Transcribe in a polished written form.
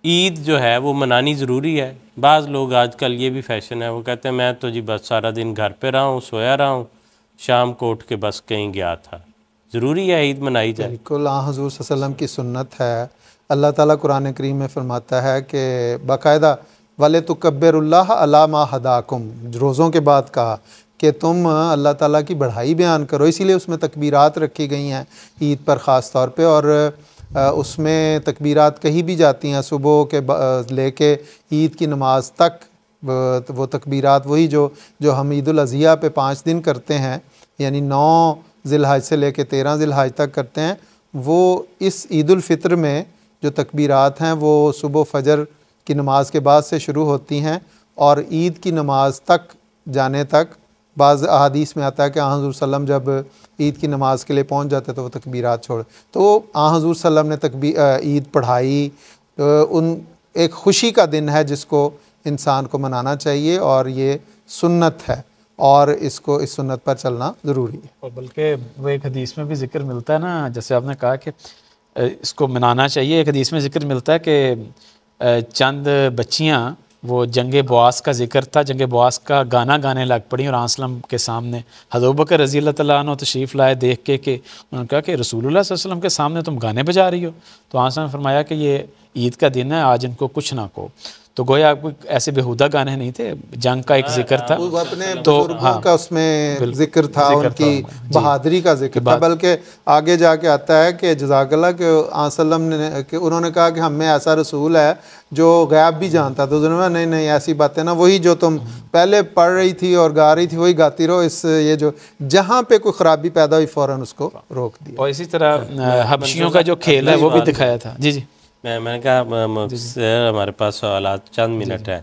عید جو ہے وہ منانی ضروری ہے. بعض لوگ آج کل یہ بھی فیشن ہے، وہ کہتے ہیں میں تو جی بس سارا دن گھر پہ رہا ہوں، سویا رہا ہوں، شام کو اٹھ کے بس کہیں گیا تھا. ضروری ہے عید منائی جائے؟ بالکل، حضور صلی اللہ علیہ وسلم کی سنت ہے. اللہ تعالیٰ قرآن کریم میں فرماتا ہے کہ باقاعدہ وَلِتُكَبِّرُ اللَّهَ عَلَىٰ مَا هَدَاكُمْ، روزوں کے بعد کہا کہ تم اللہ تعالیٰ کی بڑھائی بیان کرو. اسی لیے اس میں تکبیرات رکھی گئی ہیں عید پر خاص طور پہ، اور اس میں تکبیرات کہی بھی جاتی ہیں صبح کے لے کے عید کی نماز تک. وہ تکبیرات وہی جو ہم عید الاضحیٰ پہ 5 دن کرتے ہیں، یعنی 9 ذی الحج سے لے کے 13 ذی الحج تک کرتے ہیں، وہ اس عید الفطر میں جو تکبیرات ہیں وہ صبح فجر کی نماز کے بعد سے شروع ہوتی ہیں، اور عید کی نماز تک جانے تک بعض احادیث میں آتا ہے کہ آن حضور صلی اللہ علیہ وسلم جب عید کی نماز کے لیے پہنچ جاتے تو وہ تکبیرات چھوڑ، تو آن حضور صلی اللہ علیہ وسلم نے عید پڑھائی. ایک خوشی کا دن ہے جس کو انسان کو منانا چاہیے، اور یہ سنت ہے، اور اس سنت پر چلنا ضروری ہے. اور بلکہ وہ ایک حدیث میں بھی ذکر ملتا ہے نا، جیسے آپ نے کہا کہ اس کو منانا چاہیے، ایک حدیث میں ذکر ملتا ہے کہ چند بچیاں، وہ جنگ بواس کا ذکر تھا، جنگ بواس کا گانا گانے لگ پڑیں، اور آنسلم کے سامنے حضرت ابوبکر رضی اللہ تعالیٰ عنہ تشریف لائے دیکھ کے کہ انہوں نے کہا کہ رسول اللہ صلی اللہ علیہ وسلم کے سامنے تم گانے بجا رہی ہو. تو آنسلم نے فرمایا کہ یہ عید کا دن ہے، آج ان کو کچھ نہ کہو. تو گویا کوئی ایسے بیہودہ گانے نہیں تھے، جنگ کا ایک ذکر تھا، وہ اپنے بزرگوں کا اس میں ذکر تھا، ان کی بہادری کا ذکر تھا. بلکہ آگے جا کے آتا ہے کہ جزاک اللہ کہ وسلم نے کہ انہوں نے کہا کہ ہم میں ایسا رسول ہے جو غیب بھی جانتا. تو انہوں نے نہیں ایسی باتیں نہ، وہی جو تم پہلے پڑھ رہی تھی اور گا رہی تھی وہی گاتی رہو. یہ جو جہاں پہ کوئی خرابی پیدا ہوئی فوراً اس کو روک دیا. اور اسی طرح حبشیوں کا جو کھیل ہے وہ بھی دکھایا تھا. جی میں نے کہا ہمارے پاس سوالات چند منٹ ہیں.